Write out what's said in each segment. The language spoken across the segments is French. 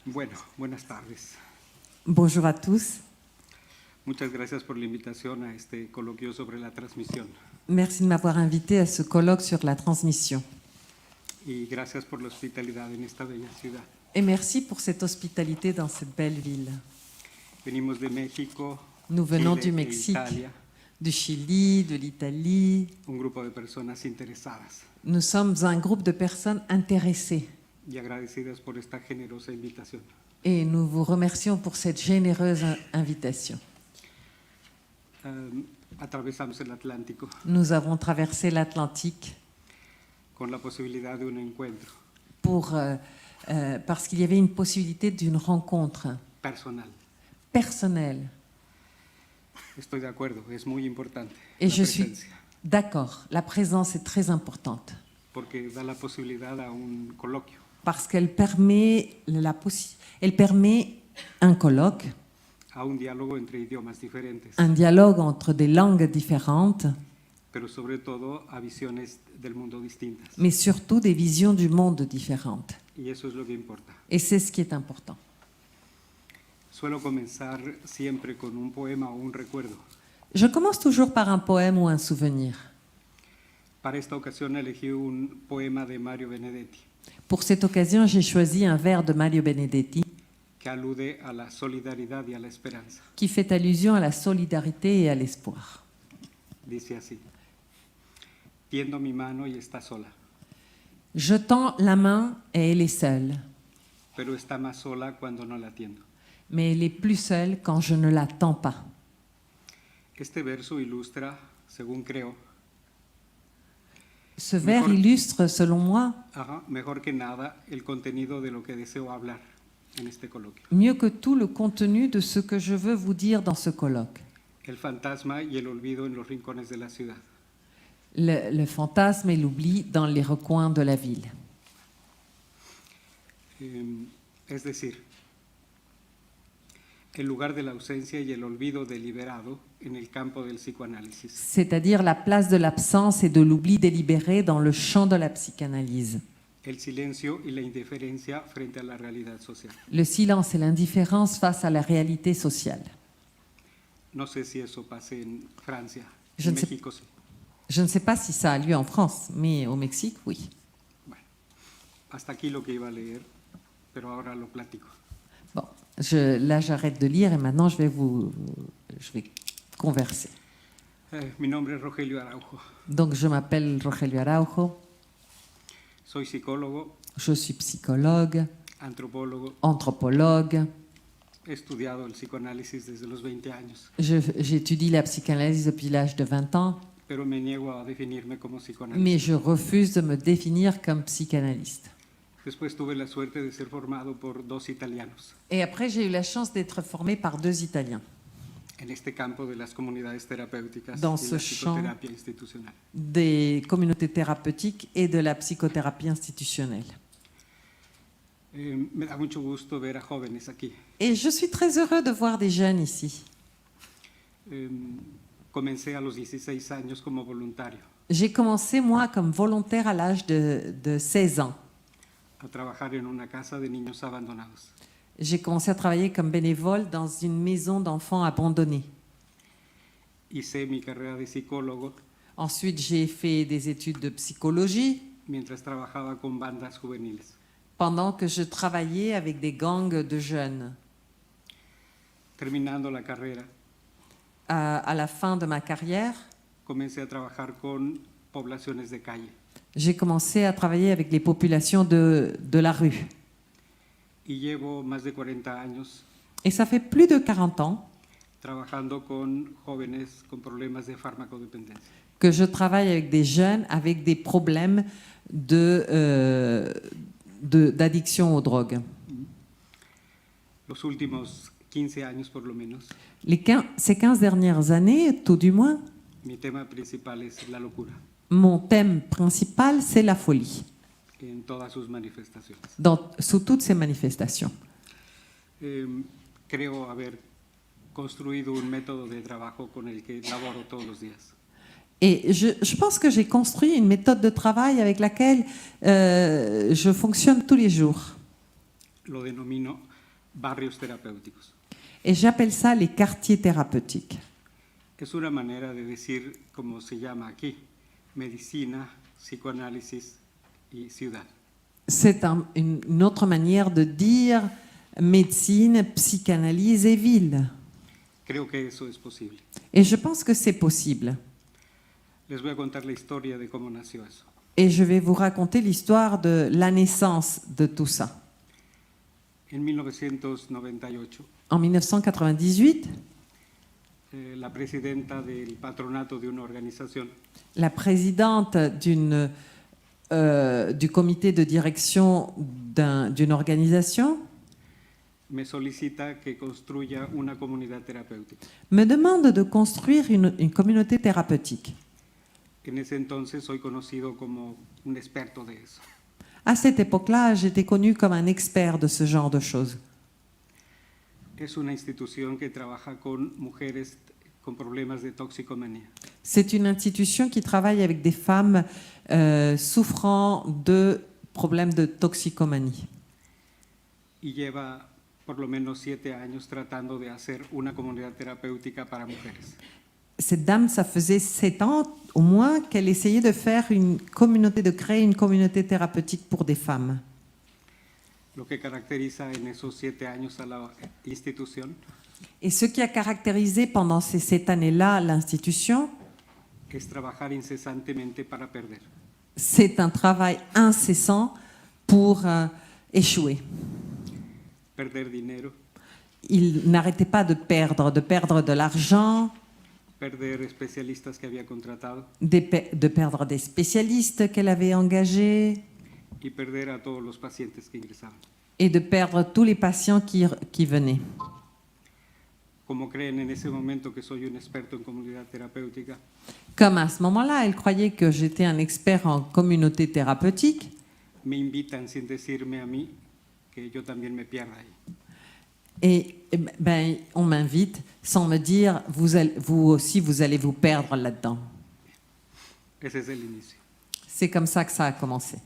Bueno, buenas tardes. Bonjour à tous. Muchas gracias por la invitación a este coloquio sobre la transmisión. Merci de m'avoir invité à ce colloque sur la transmission. Y gracias por la hospitalidad en esta bella ciudad. Et merci pour cette hospitalité dans cette belle ville. Venimos de México, Nous venons Chile du e Mexique, Italia, du Chili, de l'Italie. un grupo de personas interesadas Nous sommes un groupe de personnes intéressées y agradecidas por esta generosa invitación. et nous vous remercions pour cette généreuse invitation. Atravesamos el Atlántico Nous avons traversé l'Atlantique con la posibilidad de un encuentro parce qu'il y avait une possibilité d'une rencontre personal. personnelle. Estoy de acuerdo, es muy importante Et la je suis presencia, d'accord, la présence est très importante porque da la posibilidad a un coloquio. parce qu'elle permet, elle permet un colloque, A un diálogo entre idiomas diferentes, un dialogue entre des langues différentes, pero sobre todo a visiones del mundo distintas. mais surtout des visions du monde différentes. Y eso es lo que importa. Et c'est ce qui est important. Suelo comenzar siempre con un poema o un recuerdo. Je commence toujours par un poème ou un souvenir. Para esta ocasión elegí un poema de Mario Benedetti Pour cette occasion, j'ai choisi un vers de Mario Benedetti que alude a la solidaridad y a la esperanza. qui fait allusion à la solidarité et à l'espoir. Dice así: tiendo mi mano y está sola, Je tends la main et elle est seule, pero está más sola cuando no la tiendo. mais elle est plus seule quand je ne la tends pas. Este verso ilustra, según creo, Ce vers illustre, selon moi, mejor que nada el contenido de lo que deseo hablar en este coloquio. mieux que tout le contenu de ce que je veux vous dire dans ce colloque. El fantasma y el olvido en los rincones de la ciudad. Le fantasme et l'oubli dans les recoins de la ville. Es decir, el lugar de la ausencia y el olvido deliberado en el campo del psicoanálisis. C'est-à-dire la place de l'absence et de l'oubli délibéré dans le champ de la psychanalyse. El silencio y la indiferencia frente a la realidad social. Le silence et l'indifférence face à la réalité sociale. No sé si eso pase en Francia, Je en ne sais- México sí. Je ne sais pas si ça a lieu en France, mais au Mexique, oui. Bueno, hasta aquí lo que iba a leer, pero ahora lo platico. Bon, là j'arrête de lire et maintenant je vais converser. Mi nombre es Rogelio Araujo. Donc je m'appelle Rogelio Araujo, Soy psicólogo, je suis psychologue, antropólogo. anthropologue. He estudiado el psicoanálisis desde los 20 años, J'étudie la psychanalyse depuis l'âge de 20 ans, pero me niego a definirme como mais psicoanalista. je refuse de me définir comme psychanalyste. Después tuve la suerte de ser formado por dos italianos Et après, j'ai eu la chance d'être formée par 2 Italiens en este campo de las comunidades terapéuticas Dans y ce la champ. psicoterapia institucional. des communautés thérapeutiques et de la psychothérapie institutionnelle. Me da mucho gusto ver a jóvenes aquí. Et je suis très heureux de voir des jeunes ici. Comencé a los 16 años como voluntario J'ai commencé, moi, comme volontaire à l'âge de 16 ans. a trabajar en una casa de niños abandonados. J'ai commencé à travailler comme bénévole dans une maison d'enfants abandonnés. Hice mi carrera de psicólogo Ensuite, j'ai fait des études de psychologie mientras trabajaba con bandas juveniles. pendant que je travaillais avec des gangs de jeunes. Terminando la carrera, À la fin de ma carrière, comencé a trabajar con poblaciones de calle j'ai commencé à travailler avec les populations de la rue. y llevo más de 40 años Et ça fait plus de 40 ans trabajando con jóvenes con problemas de farmacodependencia. que je travaille avec des jeunes avec des problèmes d'addiction aux drogues. Los últimos 15 años por lo menos, Ces 15 dernières années, tout du moins, mi tema principal es la locura mon thème principal, c'est la folie, en todas sus manifestaciones. sous toutes ses manifestations. Creo haber construido un método de trabajo con el que laboro todos los días. Et je pense que j'ai construit une méthode de travail avec laquelle je fonctionne tous les jours. Lo denomino barrios terapéuticos. Et j'appelle ça les quartiers thérapeutiques. Es una manera de decir, como se llama aquí, medicina, psicoanálisis y ciudad. C'est une autre manière de dire médecine, psychanalyse et ville. Creo que eso es posible. Et je pense que c'est possible. Les voy a contar la historia de cómo nació eso. Et je vais vous raconter l'histoire de la naissance de tout ça. En 1998, En 1998, la presidenta del patronato de una organización la présidente du comité de direction d'une organisation me solicita que construya una comunidad terapéutica. me demande de construire une communauté thérapeutique. En ese entonces soy conocido como un experto de eso. À cette époque-là, j'étais connue comme un expert de ce genre de choses. Es una institución que trabaja con mujeres con problemas de toxicomanía. C'est une institution qui travaille avec des femmes souffrant de problèmes de toxicomanie. Y lleva por lo menos 7 años tratando de hacer una comunidad terapéutica para mujeres. Cette dame, ça faisait 7 ans au moins qu'elle essayait de faire de créer une communauté thérapeutique pour des femmes. Lo que caracteriza en esos 7 años a la institución Et ce qui a caractérisé pendant ces 7 années-là l'institution, es trabajar incesantemente para perder. c'est un travail incessant pour échouer. Perder dinero, Il n'arrêtait pas de perdre de l'argent, perder especialistas que había contratado de perdre des spécialistes qu'elle avait engagés y perder a todos los pacientes que ingresaban. et de perdre tous les patients qui venaient. Como creen en ese momento que soy un experto en comunidad terapéutica, Comme à ce moment-là, elle croyait que j'étais un expert en communauté thérapeutique, me invitan sin decirme a mí que yo también me pierda ahí. et on m'invite sans me dire vous aussi vous allez vous perdre là-dedans. Ese es el inicio. C'est comme ça que ça a commencé.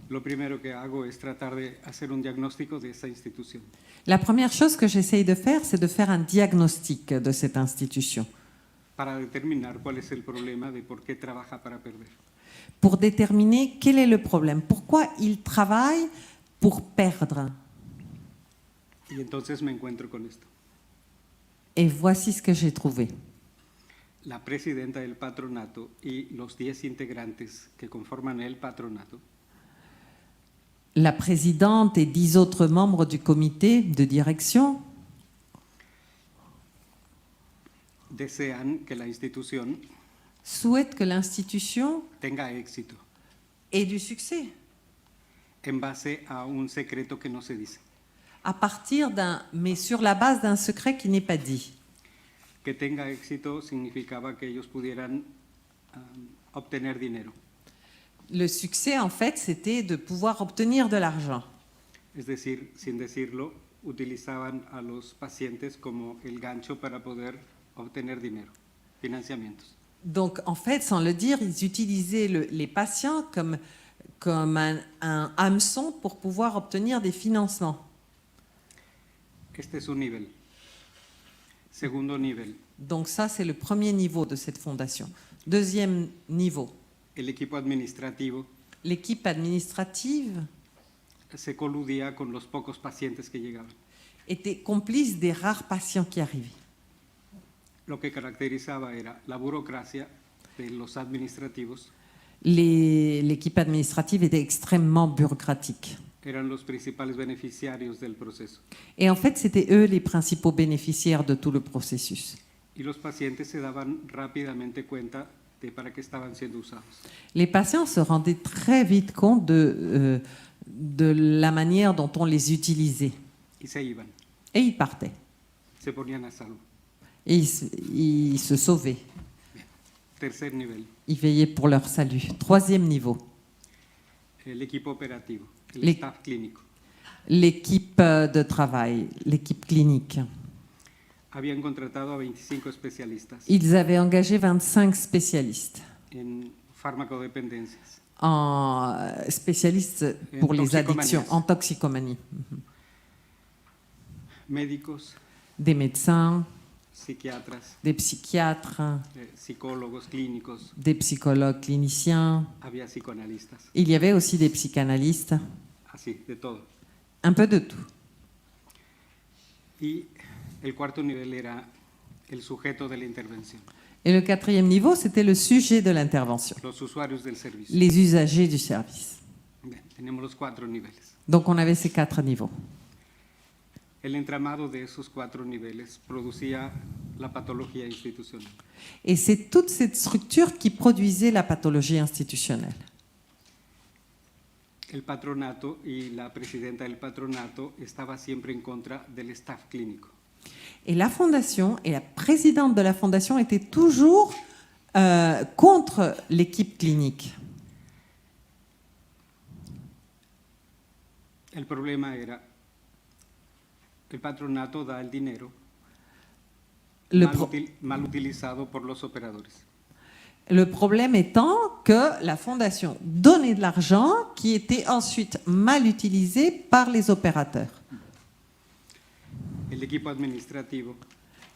Lo primero que hago es tratar de hacer un diagnóstico de esa institución. La première chose que j'essaye de faire, c'est de faire un diagnostic de cette institution Para determinar cuál es el problema de por qué trabaja para perder. pour déterminer quel est le problème, pourquoi il travaille pour perdre. Y entonces me encuentro con esto. Et voici ce que j'ai trouvé. La presidenta del patronato y los 10 integrantes que conforman el patronato La présidente et 10 autres membres du comité de direction desean que la institución souhaitent que l'institution tenga éxito ait du succès en base a un secreto que no se dice. mais sur la base d'un secret qui n'est pas dit. Que tenga éxito significaba que ellos pudieran obtener dinero. Le succès, en fait, c'était de pouvoir obtenir de l'argent. Es decir, sin decirlo, utilizaban a los pacientes como el gancho para poder obtener dinero, financiamientos. Donc, en fait, sans le dire, ils utilisaient les patients comme un hameçon pour pouvoir obtenir des financements. Este es un nivel. Segundo nivel, Donc ça, c'est le premier niveau de cette fondation. Deuxième niveau, el equipo administrativo l'équipe administrative se coludía con los pocos pacientes que llegaban. était complice des rares patients qui arrivaient. Lo que caracterizaba era la burocracia de los administrativos. L'équipe administrative était extrêmement bureaucratique. Eran los principales beneficiarios del proceso. Et en fait, c'était eux les principaux bénéficiaires de tout le processus. Y los pacientes se daban rápidamente cuenta de para qué estaban siendo usados. Les patients se rendaient très vite compte de la manière dont on les utilisait. Y se iban, Et ils partaient. se ponían a salvo. Et ils se sauvaient. Tercer nivel, Ils veillaient pour leur salut. Troisième niveau, el equipo operativo, el Les- staff clínico. l'équipe de travail, l'équipe clinique. Habían contratado a 25 especialistas Ils avaient engagé 25 spécialistes, en farmacodependencias. spécialistes pour les toxicomanies. addictions, en toxicomanie. médicos, des médecins, psiquiatras, des psychiatres, psicólogos clínicos, des psychologues cliniciens. había psicoanalistas, Il y avait aussi des psychanalystes, así, de todo. un peu de tout. Y el cuarto nivel era el sujeto de la intervención, Et le quatrième niveau, c'était le sujet de l'intervention, los usuarios del servicio. les usagers du service. Bien, tenemos los 4 niveles. Donc on avait ces 4 niveaux. El entramado de esos 4 niveles producía la patología institucional. Et c'est toute cette structure qui produisait la pathologie institutionnelle. El patronato y la presidenta del patronato estaba siempre en contra del staff clínico. Et la fondation et la présidente de la fondation étaient toujours contre l'équipe clinique. El problema era, el patronato da el dinero Le, mal utilizado por los operadores. le problème étant que la fondation donnait de l'argent qui était ensuite mal utilisé par les opérateurs. El equipo administrativo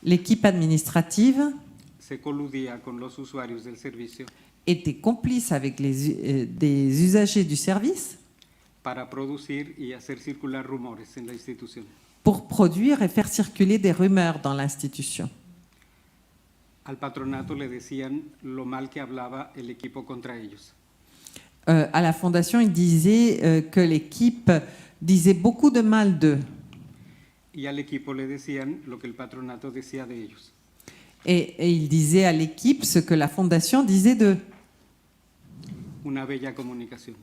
L'équipe administrative se coludía con los usuarios del servicio était complice avec des usagers du service para producir y hacer circular rumores en la institución. pour produire et faire circuler des rumeurs dans l'institution. Al patronato le decían lo mal que hablaba el equipo contra ellos. À la fondation, il disait que l'équipe disait beaucoup de mal d'eux. Y al equipo le decían lo que el patronato decía de ellos. Et il disait à l'équipe ce que la fondation disait d'eux. Una bella comunicación.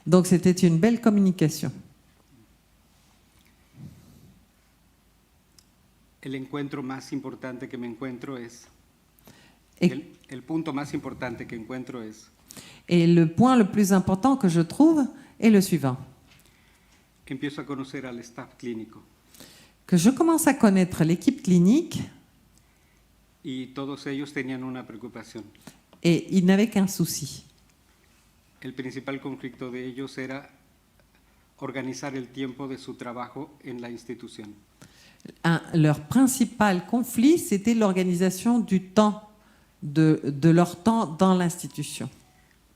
Donc c'était une belle communication. El encuentro más importante que me encuentro es, Et, el punto más importante que encuentro es, et le point le plus important que je trouve est le suivant. empiezo a conocer al staff clínico Que je commence à connaître l'équipe clinique y todos ellos tenían una preocupación. et ils n'avaient qu'un souci. El principal conflicto de ellos era organizar el tiempo de su trabajo en la institución. Leur principal conflit, c'était l'organisation du temps, de leur temps dans l'institution.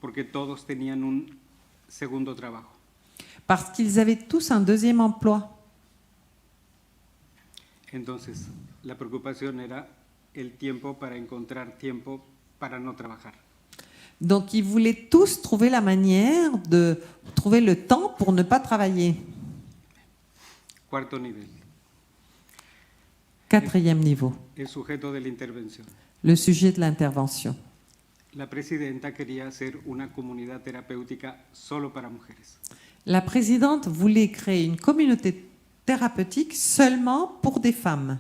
Porque todos tenían un segundo trabajo. Parce qu'ils avaient tous un deuxième emploi. Entonces, la preocupación era el tiempo para encontrar tiempo para no trabajar. Donc ils voulaient tous trouver la manière de trouver le temps pour ne pas travailler. Cuarto nivel, Quatrième niveau, el sujeto de la intervención. le sujet de l'intervention. La presidenta quería hacer una comunidad terapéutica solo para mujeres. La présidente voulait créer une communauté thérapeutique seulement pour des femmes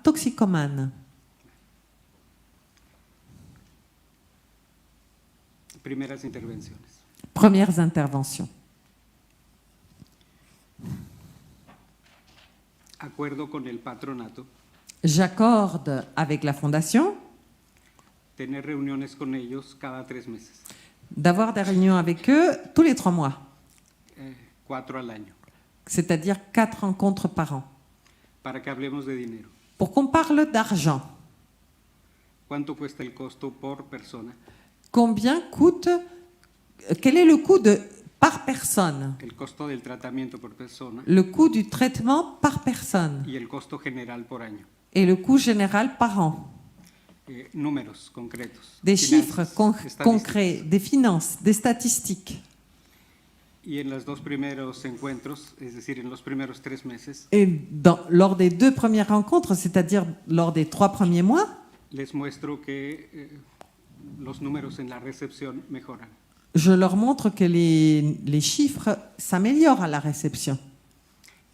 toxicomanes. Primeras intervenciones. Premières interventions. Acuerdo con el patronato, J'accorde avec la fondation tener reuniones con ellos cada 3 meses, d'avoir des réunions avec eux tous les 3 mois, 4 al año, c'est-à-dire 4 rencontres par an, para que hablemos de dinero. pour qu'on parle d'argent. ¿Cuánto cuesta el costo por persona? Combien coûte, quel est le coût par personne, El costo del tratamiento por persona le coût du traitement par personne y el costo general por año. et le coût général par an. Números concretos. Des finanzas, chiffres estadísticas. concrets, des finances, des statistiques. Y en los 2 primeros encuentros, es decir, en los primeros 3 meses, Et lors des 2 premières rencontres, c'est-à-dire lors des 3 premiers mois, les muestro que los números en la recepción mejoran. je leur montre que les chiffres s'améliorent à la réception.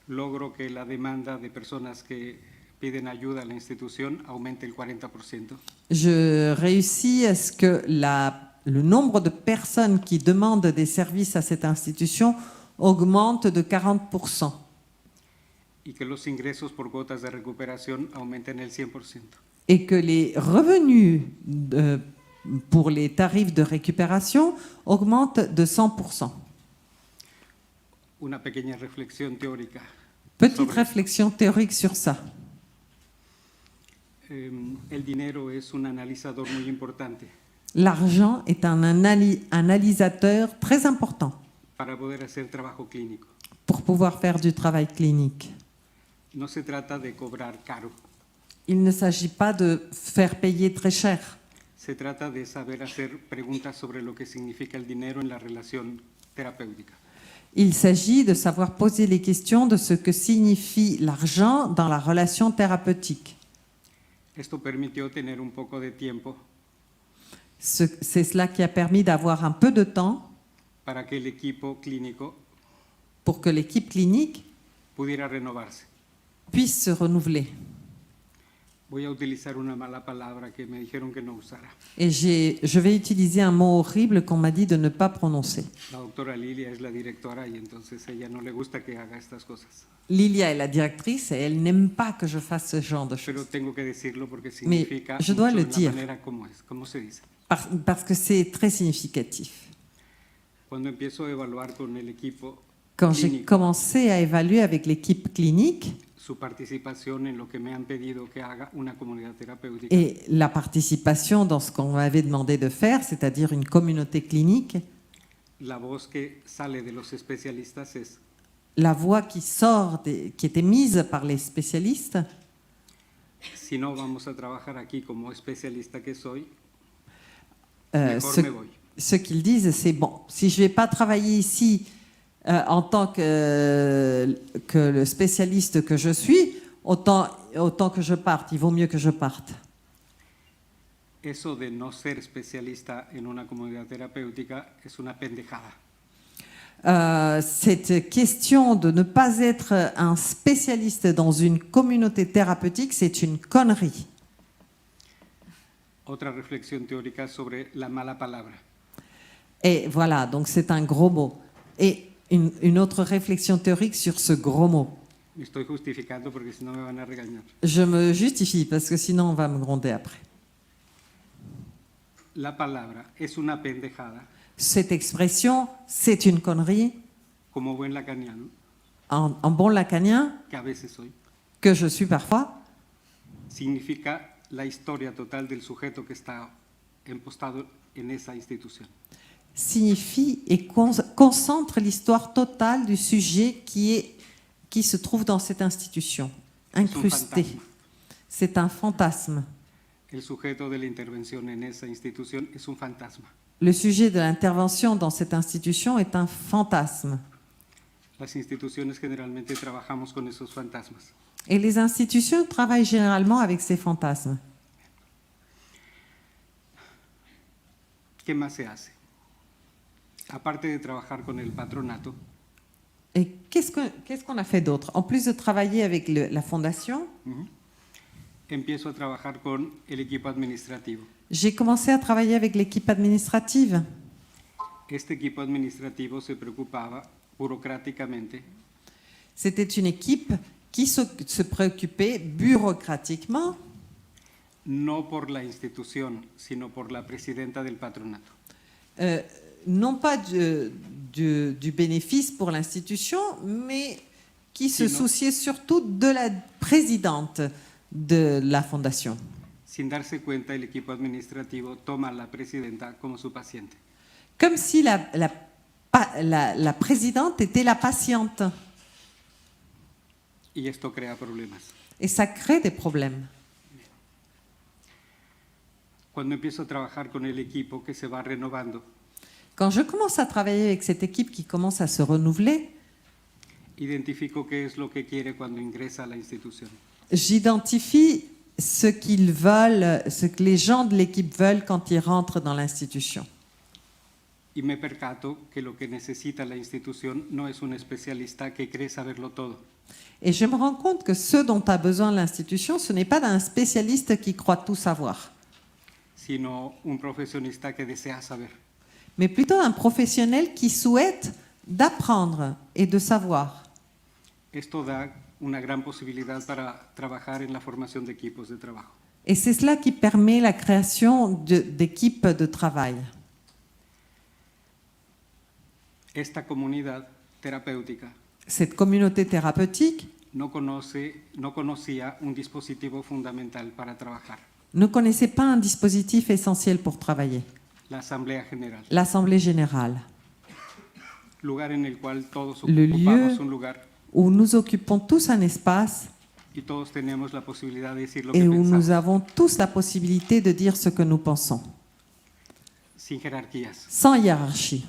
Logro que la demanda de personas que piden ayuda a la institución aumente el 40%. Je réussis à ce que le nombre de personnes qui demandent des services à cette institution augmente de 40%. Y que los ingresos por cuotas de recuperación aumenten el 100%. Et que les revenus pour les tarifs de récupération augmentent de 100%. Una pequeña reflexión teórica. Petite sobre réflexion théorique sur ça. El dinero es un analizador muy importante L'argent est un analysateur très important para poder hacer trabajo clínico. pour pouvoir faire du travail clinique. No se trata de cobrar caro, Il ne s'agit pas de faire payer très cher. se trata de saber hacer preguntas sobre lo que significa el dinero en la relación terapéutica. Il s'agit de savoir poser les questions de ce que signifie l'argent dans la relation thérapeutique. Esto permitió tener un poco de tiempo C'est cela qui a permis d'avoir un peu de temps para que el equipo clínico pour que l'équipe clinique pudiera renovarse. puisse se renouveler. Voy a utilizar una mala palabra que me dijeron que no usara. Et je vais utiliser un mot horrible qu'on m'a dit de ne pas prononcer. La doctora Lilia es la directora y entonces ella no le gusta que haga estas cosas. Lilia est la directrice et elle n'aime pas que je fasse ce genre de Pero choses. tengo que decirlo porque significa je dois mucho le en la dire. manera como se dice. Parce que c'est très significatif. Cuando empiezo a evaluar con el equipo Quand j'ai clínico commencé à évaluer avec l'équipe clinique su participación en lo que me han pedido que haga una comunidad terapéutica, et la participation dans ce qu'on m'avait demandé de faire, c'est-à-dire une communauté clinique, la voz que sale de los especialistas es: la voix qui sort, qui était mise par les spécialistes, si no vamos a trabajar aquí como especialista que soy, ce, mejor me voy. ce qu'ils disent, c'est bon, si je ne vais pas travailler ici en tant que le spécialiste que je suis, autant que je parte, il vaut mieux que je parte. Eso de no ser especialista en una comunidad terapéutica es una pendejada. Cette question de ne pas être un spécialiste dans une communauté thérapeutique, c'est une connerie. Otra reflexión teórica sobre la mala palabra. Et voilà, donc c'est un gros mot. Et une autre réflexion théorique sur ce gros mot. Me estoy justificando porque si no me van a regañar. Je me justifie parce que sinon on va me gronder après. La palabra es una pendejada, Cette expression, c'est une connerie, como buen lacaniano, en bon lacanien, que a veces soy, que je suis parfois, significa la historia total del sujeto que está impostado en esa institución. signifie et concentre l'histoire totale du sujet qui se trouve dans cette institution, incrusté. C'est un fantasme. El sujeto de la intervención en esa institución es un fantasma. Le sujet de l'intervention dans cette institution est un fantasme. Las instituciones generalmente trabajamos con esos fantasmas. Et les institutions travaillent généralement avec ces fantasmes. ¿Qué más se hace? Aparte de trabajar con el patronato, Et qu'est-ce qu'on a fait d'autre? En plus de travailler avec la fondation, empiezo a trabajar con el equipo administrativo. j'ai commencé à travailler avec l'équipe administrative. Este equipo administrativo se preocupaba burocráticamente C'était une équipe qui se préoccupait bureaucratiquement, no por la institución, sino por la presidenta del patronato. non pas du bénéfice pour l'institution, mais qui se souciait surtout de la présidente de la fondation. Sin darse cuenta, el equipo administrativo toma a la presidenta como su paciente. Comme si la présidente était la patiente. Y esto crea problemas. Et ça crée des problèmes. Cuando empiezo a trabajar con el equipo que se va renovando, Quand je commence à travailler avec cette équipe qui commence à se renouveler, identifico qué es lo que quiere cuando ingresa a la institución. j'identifie ce qu'ils veulent, ce que les gens de l'équipe veulent quand ils rentrent dans l'institution. Y me percato que lo que necesita la institución no es un especialista que cree saberlo todo, Et je me rends compte que ce dont a besoin l'institution, ce n'est pas d'un spécialiste qui croit tout savoir, sino un profesionista que desea saber. mais plutôt un professionnel qui souhaite d'apprendre et de savoir. Esto da una gran posibilidad para trabajar en la formación de equipos de trabajo. Et c'est cela qui permet la création d'équipes de travail. Esta comunidad terapéutica Cette communauté thérapeutique no conocía un dispositivo fundamental para trabajar, ne connaissait pas un dispositif essentiel pour travailler, la Asamblea General, l'Assemblée générale, lugar en el cual todos Le ocupamos lieu un lugar où nous occupons tous un espace y todos tenemos la posibilidad de decir lo que et où nous pensamos, avons tous la possibilité de dire ce que nous pensons, sin jerarquías. sans hiérarchie.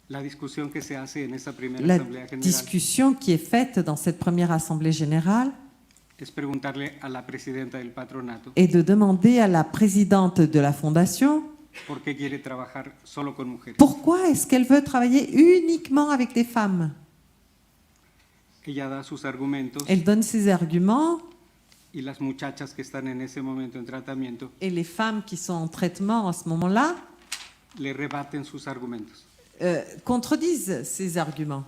La discusión que se hace en esta primera La Asamblea General discussion qui est faite dans cette première Assemblée générale es preguntarle a la presidenta del patronato est de demander à la présidente de la fondation por qué quiere trabajar solo con mujeres. pourquoi est-ce qu'elle veut travailler uniquement avec des femmes. Ella da sus argumentos Elle donne ses arguments y las muchachas que están en ese momento en tratamiento et les femmes qui sont en traitement à ce moment-là le rebaten sus argumentos contredisent ces arguments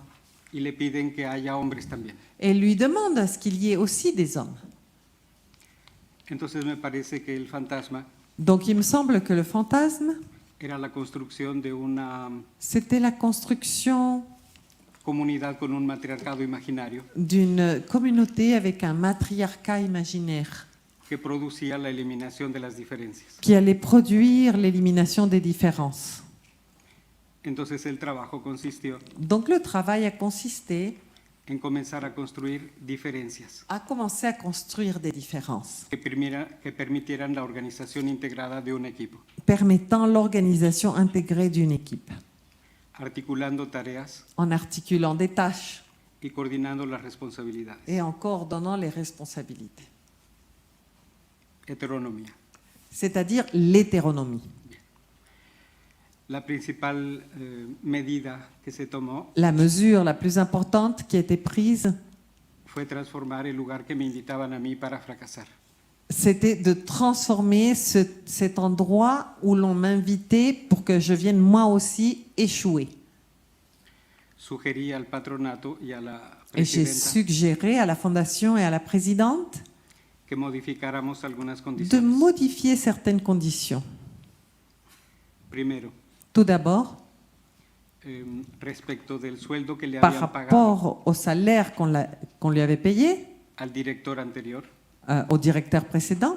y le piden que haya hombres también. et lui demandent à ce qu'il y ait aussi des hommes. Entonces me parece que el fantasma Donc il me semble que le fantasme, era la construcción de una c'était la construction comunidad con un matriarcado imaginario d'une communauté avec un matriarcat imaginaire que producía la eliminación de las diferencias. qui allait produire l'élimination des différences. Entonces el trabajo consistió Donc le travail a consisté en comenzar a construir diferencias à commencer à construire des différences, que permitieran la organización integrada de un equipo, permettant l'organisation intégrée d'une équipe, articulando tareas en articulant des tâches y coordinando las responsabilidades. et en coordonnant les responsabilités, Heteronomía. c'est-à-dire l'hétéronomie. La principal medida que se tomó La mesure la plus importante qui a été prise, fue transformar el lugar que me invitaban a mí para fracasar. c'était de transformer cet endroit où l'on m'invitait pour que je vienne moi aussi échouer. Sugerí al patronato y a la Et j'ai presidenta suggéré à la fondation et à la présidente que modificáramos algunas de condiciones. modifier certaines conditions. Primero, Tout d'abord, respecto del sueldo que le par habían pagado rapport au salaire qu'on lui avait payé, al director anterior, au directeur précédent,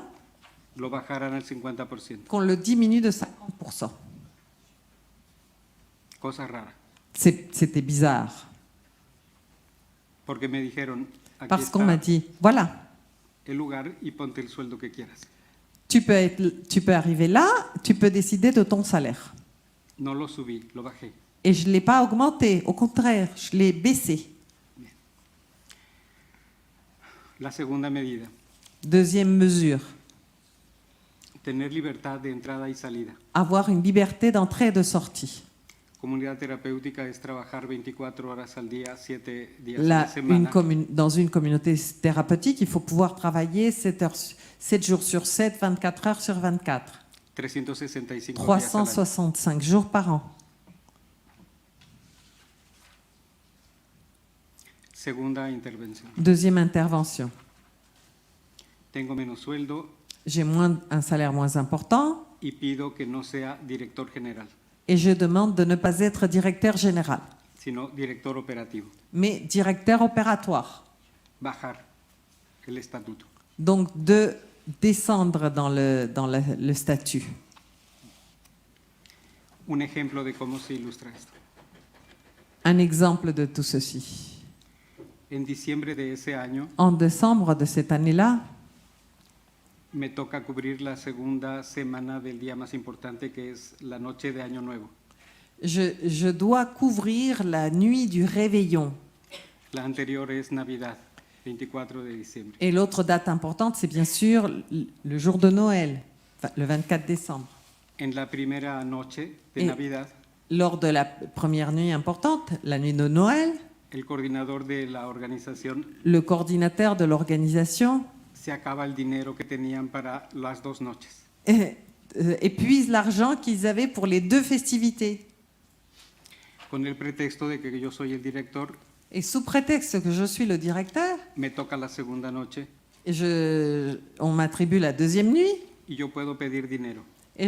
lo bajaran al 50%. qu'on le diminue de 50%. Cosa rara, C'était bizarre, porque me dijeron, aquí parce qu'on m'a está dit, voilà, el lugar y ponte el sueldo que quieras. tu peux arriver là, tu peux décider de ton salaire. No lo subí, lo bajé. Et je ne l'ai pas augmenté, au contraire, je l'ai baissé. La segunda medida, Deuxième mesure, tener libertad de entrada y salida. avoir une liberté d'entrée et de sortie. Comunidad terapéutica es trabajar 24 horas al día, 7 días a la semana, Dans une communauté thérapeutique, il faut pouvoir travailler 7 jours sur 7, 24 heures sur 24, 365 días al año. 365 jours par an. Segunda intervención, Deuxième intervention, tengo menos sueldo j'ai un salaire moins important y pido que no sea director general, et je demande de ne pas être directeur général, sino director operativo. mais directeur opératoire. Bajar el estatuto. Donc de descendre dans le statut. Un ejemplo de cómo se ilustra esto. Un exemple de tout ceci. En diciembre de ese año En décembre de cette année-là, me toca cubrir la segunda semana del día más importante, que es la noche de Año Nuevo. je dois couvrir la nuit du réveillon. La anterior es Navidad, 24 de diciembre. Et l'autre date importante, c'est bien sûr le jour de Noël, le 24 décembre. En la primera noche de Et- Navidad, Lors de la première nuit importante, la nuit de Noël, el coordinador de la organización le coordinateur de l'organisation se acaba el dinero que tenían para las dos noches. épuise l'argent qu'ils avaient pour les 2 festivités. Con el pretexto de que yo soy el director, Et sous prétexte que je suis le directeur, me toca la segunda noche on m'attribue la deuxième nuit, y yo puedo pedir dinero. et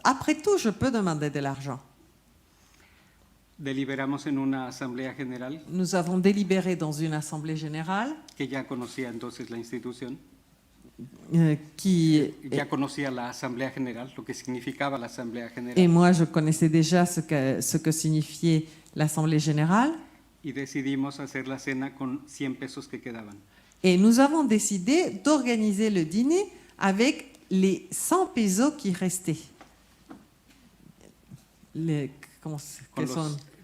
après tout, je peux demander de l'argent. Deliberamos en una asamblea general Nous avons délibéré dans une assemblée générale que ya conocía entonces la institución, qui, ya conocía la asamblea general, lo que significaba la asamblea et general, moi je connaissais déjà ce que signifiait l'assemblée générale. y decidimos hacer la cena con 100 pesos que quedaban. Et nous avons décidé d'organiser le dîner avec les 100 pesos qui restaient.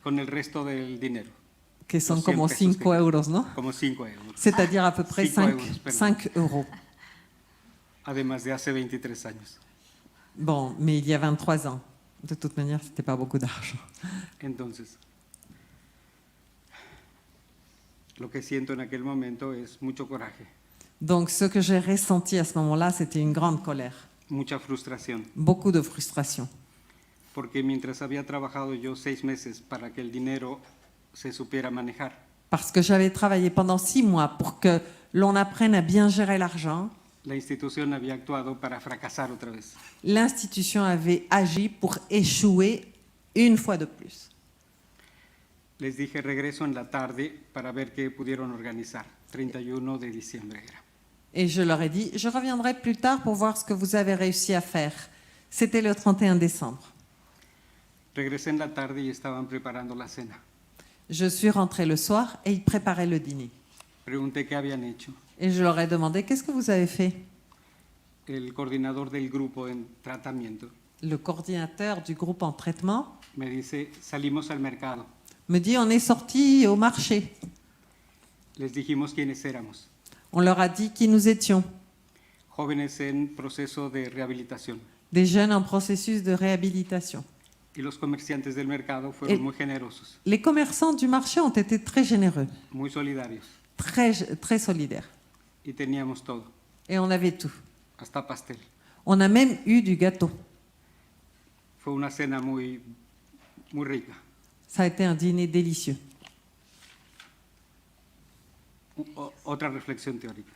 Con el resto del dinero, Que sont Los 100 como pesos 5 que quedan. euros, ¿no? como 5 euros, C'est-à-dire à peu près 5 5, euros, pardon. 5 euros. además de hace 23 años. Bon, mais il y a 23 ans. De toute manière, c'était pas beaucoup d'argent. Entonces, lo que siento en aquel momento es mucho coraje, Donc, ce que j'ai ressenti à ce moment-là, c'était une grande colère, mucha frustración, beaucoup de frustration. porque mientras había trabajado yo 6 meses para que el dinero se supiera manejar, Parce que j'avais travaillé pendant 6 mois pour que l'on apprenne à bien gérer l'argent. la institución había actuado para fracasar otra vez. L'institution avait agi pour échouer une fois de plus. Les dije, regreso en la tarde para ver qué pudieron organizar. 31 de diciembre era. Et je leur ai dit, je reviendrai plus tard pour voir ce que vous avez réussi à faire. C'était le 31 décembre. Regresé en la tarde y estaban preparando la cena. Je suis rentrée le soir et ils préparaient le dîner. Pregunté qué habían hecho. Et je leur ai demandé, qu'est-ce que vous avez fait? El coordinador del grupo en tratamiento Le coordinateur du groupe en traitement me dice, salimos al mercado. me dit, on est sorti au marché. Les dijimos quiénes éramos. On leur a dit qui nous étions, Jóvenes en proceso de rehabilitación. des jeunes en processus de réhabilitation. Y los comerciantes del mercado fueron El- muy generosos, Les commerçants du marché ont été très généreux, muy solidarios. très solidaires. Y teníamos todo, Et on avait tout. hasta pastel. On a même eu du gâteau. Fue una cena muy rica. Ça a été un dîner délicieux. Otra reflexión teórica.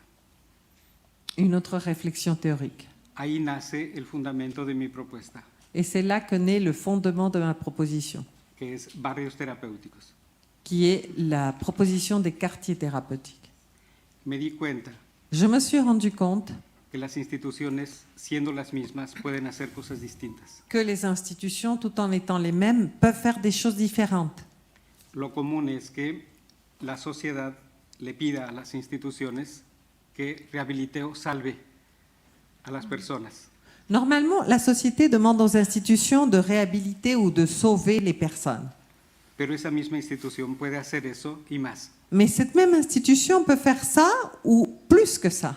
Une autre réflexion théorique. Ahí nace el fundamento de mi propuesta, Et c'est là que naît le fondement de ma proposition, que es barrios terapéuticos. qui est la proposition des quartiers thérapeutiques. Me di cuenta Je me suis rendu compte que las instituciones, siendo las mismas, pueden hacer cosas distintas. que les institutions, tout en étant les mêmes, peuvent faire des choses différentes. Lo común es que la sociedad le pida a las instituciones que rehabilite o salve a las personas. Normalement, la société demande aux institutions de réhabiliter ou de sauver les personnes. Pero esa misma institución puede hacer eso y más. Mais cette même institution peut faire ça ou plus que ça.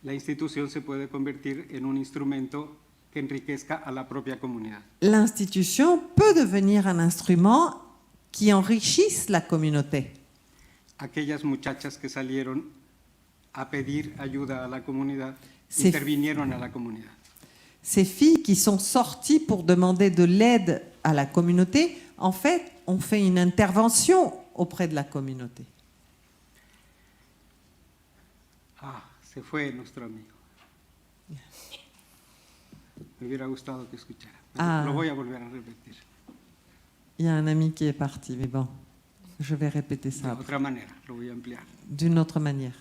La institución se puede convertir en un instrumento que enriquezca a la propia comunidad. L'institution peut devenir un instrument qui enrichisse la communauté. Aquellas muchachas que salieron a pedir ayuda a la comunidad, Sí. intervinieron a la comunidad. Ces filles qui sont sorties pour demander de l'aide à la communauté, en fait, ont fait une intervention auprès de la communauté. Ah, se fue nuestro amigo. Me hubiera gustado que escuchara. Ah. Lo voy a volver a repetir. Il y a un ami qui est parti, mais bon, je vais répéter De ça après, otra manera, lo voy a ampliar. d'une autre manière.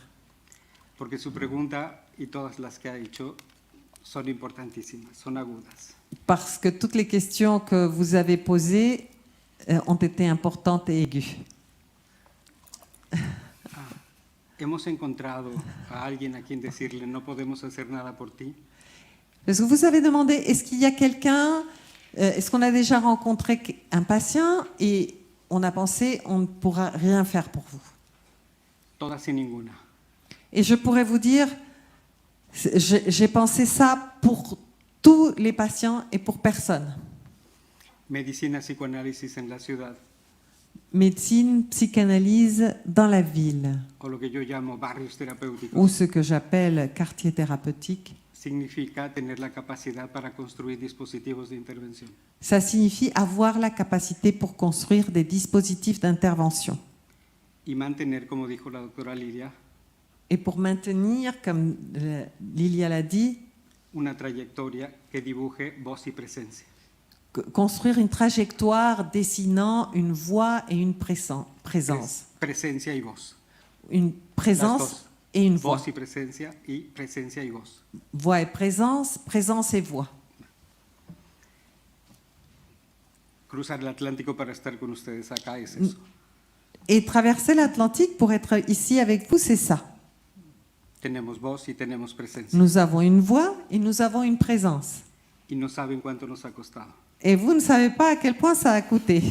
Porque su pregunta y todas las que ha hecho son importantísimas, son agudas. Parce que toutes les questions que vous avez posées ont été importantes et aiguës. Hemos encontrado a alguien a quien decirle no podemos hacer nada por ti. Parce que vous avez demandé, est-ce qu'il y a quelqu'un, est-ce qu'on a déjà rencontré un patient et on a pensé, on ne pourra rien faire pour vous. Todas y ninguna. Et je pourrais vous dire, j'ai pensé ça pour tous les patients et pour personne. Medicina, psicoanálisis en la ciudad, Médecine, psychanalyse dans la ville, o lo que yo llamo barrios terapéuticos, ou ce que j'appelle quartier thérapeutique, significa tener la capacidad para construir dispositivos de intervención. ça signifie avoir la capacité pour construire des dispositifs d'intervention. Y mantener, como dijo la doctora Lidia, Et pour maintenir, comme Lilia l'a dit, una trayectoria que dibuje voz y presencia. construire une trajectoire dessinant une voix et une présence. Presencia y voz. Une présence Las dos. et une voix. Voz y presencia y voz. Voix et présence, présence et voix. Cruzar el Atlántico para estar con ustedes acá es eso. Et traverser l'Atlantique pour être ici avec vous, c'est ça. Tenemos voz y tenemos presencia. Nous avons une voix et nous avons une présence. Y no saben cuánto nos ha costado. Et vous ne savez pas à quel point ça a coûté.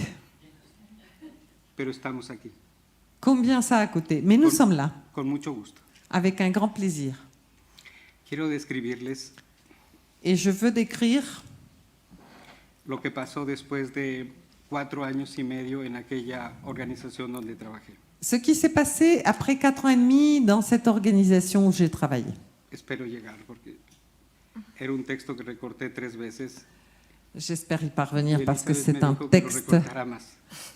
Pero estamos aquí, Combien ça a coûté. Mais nous sommes là, con mucho gusto. avec un grand plaisir. Quiero describirles Et je veux décrire lo que pasó después de 4 años y medio en aquella organización donde trabajé. ce qui s'est passé après 4 ans et demi dans cette organisation où j'ai travaillé. Espero llegar, porque era un texto que recorté 3 veces. J'espère y parvenir y parce que Elizabeth c'est me un dijo que lo texte recortara más.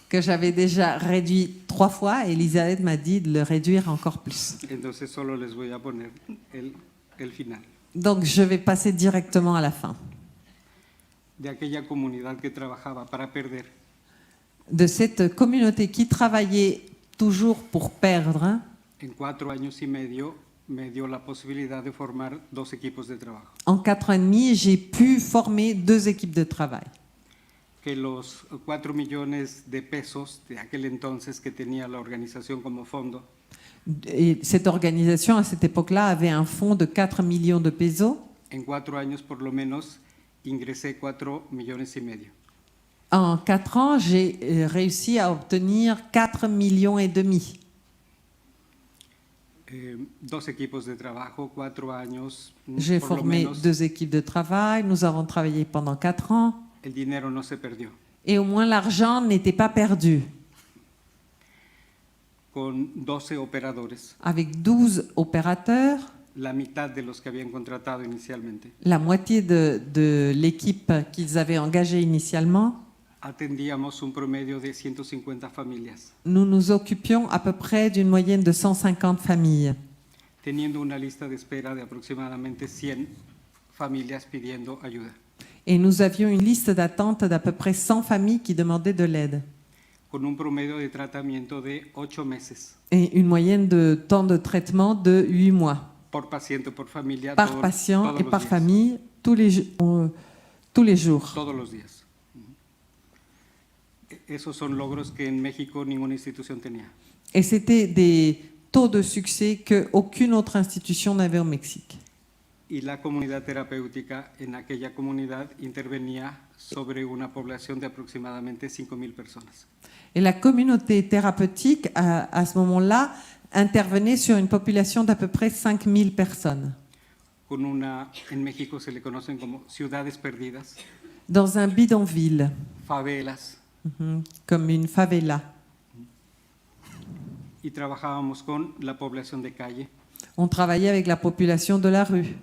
que j'avais déjà réduit 3 fois et Elisabeth m'a dit de le réduire encore plus. Entonces solo les voy a poner el final. Donc je vais passer directement à la fin. De aquella comunidad que trabajaba para perder, De cette communauté qui travaillait toujours pour perdre, hein, en 4 años y medio me dio la posibilidad de formar 2 equipos de trabajo. en 4 ans et demi, j'ai pu former 2 équipes de travail. Que los 4 millones de pesos de aquel entonces que tenía la organización como fondo, Et cette organisation, à cette époque-là, avait un fonds de 4 millions de pesos. en 4 años por lo menos ingresé 4 millones y medio. En 4 ans, j'ai réussi à obtenir 4 millions et demi. 2 equipos de trabajo, 4 años, J'ai por lo formé menos 2 équipes de travail. Nous avons travaillé pendant 4 ans. el dinero no se perdió. Et au moins, l'argent n'était pas perdu. Con 12 operadores, Avec 12 opérateurs, la mitad de los que habían contratado inicialmente, la moitié de l'équipe qu'ils avaient engagée initialement, atendíamos un promedio de 150 familias, nous nous occupions à peu près d'une moyenne de 150 familles, teniendo una lista de espera de aproximadamente 100 familias pidiendo ayuda, et nous avions une liste d'attente d'à peu près 100 familles qui demandaient de l'aide, con un promedio de tratamiento de 8 meses et une moyenne de temps de traitement de 8 mois, por paciente, por familia, par todos- patient todos et los par días, famille, tous les jours. todos los días. Esos son logros que en México ninguna institución tenía. Et c'était des taux de succès qu'aucune autre institution n'avait au Mexique. Y la comunidad terapéutica en aquella comunidad intervenía sobre una población de aproximadamente 5,000 personas. Et la communauté thérapeutique, à ce moment-là, intervenait sur une population d'à peu près 5000 personnes, Con una, en México se le conocen como ciudades perdidas, dans un bidonville, favelas, comme une favela. y trabajábamos con la población de calle, On travaillait avec la population de la rue.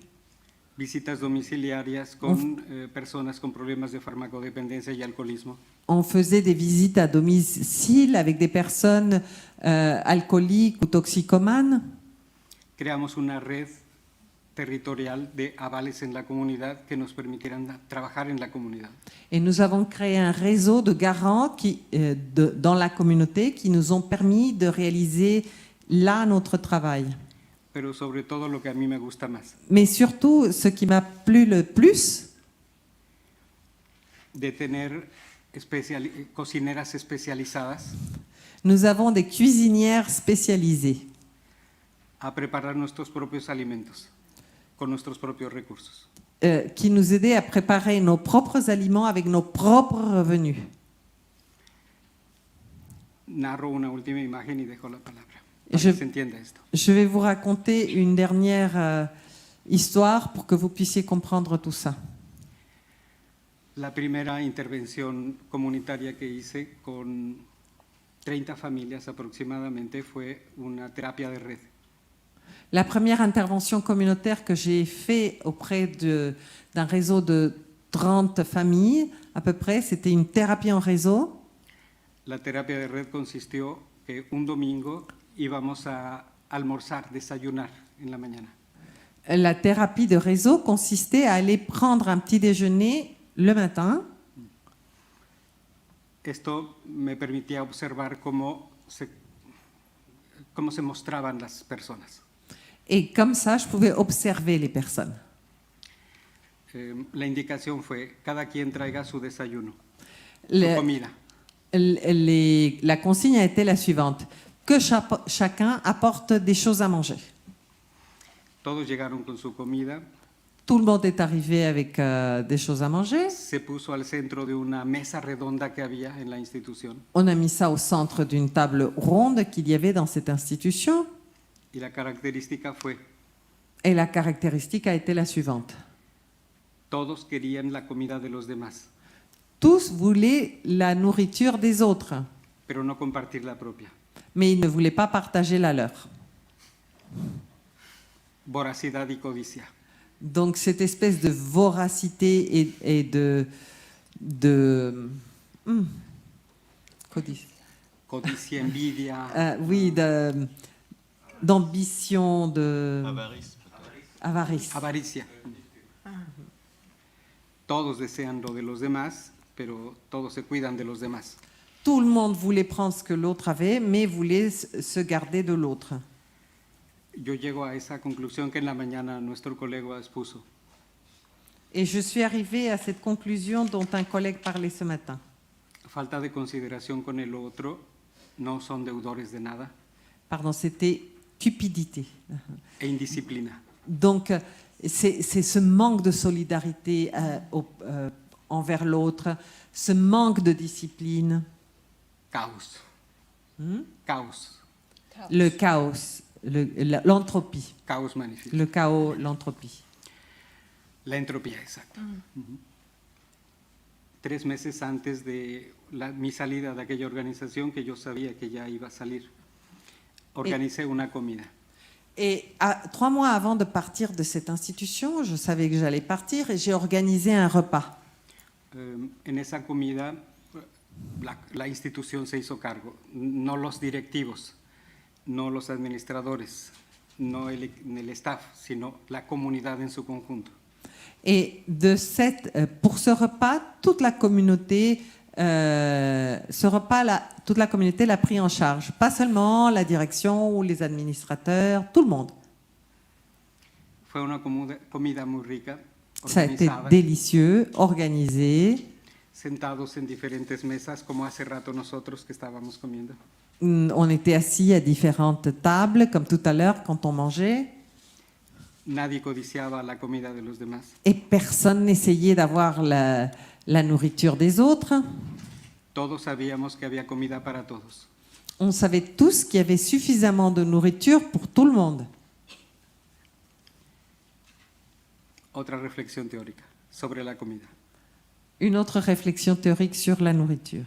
visitas domiciliarias con personas con problemas de farmacodependencia y alcoholismo. On faisait des visites à domicile avec des personnes alcooliques ou toxicomanes. Creamos una red territorial de avales en la comunidad que nos permitieran trabajar en la comunidad. Et nous avons créé un réseau de garants dans la communauté qui nous ont permis de réaliser là notre travail. Pero sobre todo lo que a mí me gusta más, Mais surtout, ce qui m'a plu le plus, de tener cocineras especializadas nous avons des cuisinières spécialisées a preparar nuestros propios alimentos con nuestros propios recursos. qui nous aidaient à préparer nos propres aliments avec nos propres revenus. Narro una última imagen y dejo la palabra. Je- Para que se entienda esto. Je vais vous raconter une dernière histoire pour que vous puissiez comprendre tout ça. La primera intervención comunitaria que hice con 30 familias aproximadamente fue una terapia de red. La première intervention communautaire que j'ai faite auprès d'un réseau de 30 familles, à peu près, c'était une thérapie en réseau. La terapia de red consistió que un domingo íbamos a almorzar, desayunar en la mañana. La thérapie de réseau consistait à aller prendre un petit déjeuner le matin Esto me permitía observar cómo se mostraban las personas. Et comme ça, je pouvais observer les personnes. La indicación fue, cada quien traiga su desayuno, su Le- comida. La consigne a été la suivante, que chacun apporte des choses à manger. Todos llegaron con su comida, Tout le monde est arrivé avec des choses à manger. se puso al centro de una mesa redonda que había en la institución On a mis ça au centre d'une table ronde qu'il y avait dans cette institution. y la característica fue, Et la caractéristique a été la suivante. todos querían la comida de los demás, Tous voulaient la nourriture des autres, pero no compartir la propia. mais ils ne voulaient pas partager la leur. Voracidad y codicia. Donc cette espèce de voracité et codice. Codicia, envidia, Oui, d'ambition, Avarice. avarice. avaricia. Todos desean lo de los demás, pero todos se cuidan de los demás. Tout le monde voulait prendre ce que l'autre avait, mais voulait se garder de l'autre. Yo llego a esa conclusión que en la mañana nuestro colega expuso. Et je suis arrivée à cette conclusion dont un collègue parlait ce matin. Falta de consideración con el otro, no son deudores de nada, Pardon, c'était cupidité. e indisciplina. Donc, c'est ce manque de solidarité envers l'autre, ce manque de discipline, Caos. Hmm? Caos. le chaos, l'entropie. Caos manifiesto. Le chaos, l'entropie. La entropía, exacto. Ujú. 3 meses antes de mi salida de aquella organización, que yo sabía que ya iba a salir, organicé una comida. Et 3 mois avant de partir de cette institution, je savais que j'allais partir et j'ai organisé un repas. En esa comida, la institución se hizo cargo, no los directivos, no los administradores, no el staff, sino la comunidad en su conjunto. Et pour ce repas, toute la communauté, toute la communauté l'a pris en charge. Pas seulement la direction ou les administrateurs, tout le monde. Fue una comida muy rica, Ça a été organizada, délicieux, organisé. sentados en diferentes mesas, como hace rato nosotros que estábamos comiendo. On était assis à différentes tables, comme tout à l'heure quand on mangeait. Nadie codiciaba la comida de los demás. Et personne n'essayait d'avoir la nourriture des autres. Todos sabíamos que había comida para todos. On savait tous qu'il y avait suffisamment de nourriture pour tout le monde. Otra reflexión teórica sobre la comida. Une autre réflexion théorique sur la nourriture.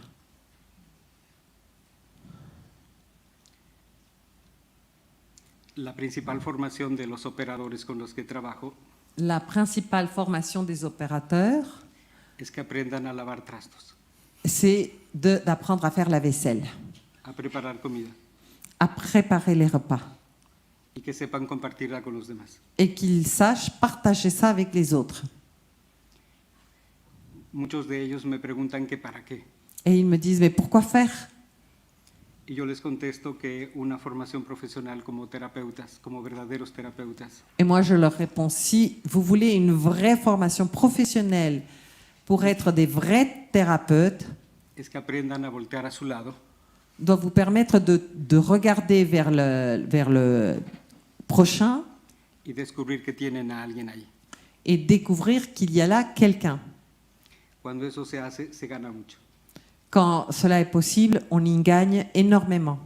La principal formación de los operadores con los que trabajo La principale formation des opérateurs, es que aprendan a lavar trastos, c'est d'apprendre à faire la vaisselle, a preparar comida à préparer les repas y que sepan compartirla con los demás. et qu'ils sachent partager ça avec les autres. Muchos de ellos me preguntan que para qué. Et ils me disent, mais pourquoi faire? Y yo les contesto que una formación profesional como terapeutas, como verdaderos terapeutas, Et moi, je leur réponds, si vous voulez une vraie formation professionnelle pour être des vrais thérapeutes, es que aprendan a voltear a su lado doit vous permettre de regarder vers le prochain y descubrir que tienen a alguien ahí. et découvrir qu'il y a là quelqu'un. Cuando eso se hace, se gana mucho. Quand cela est possible, on y gagne énormément.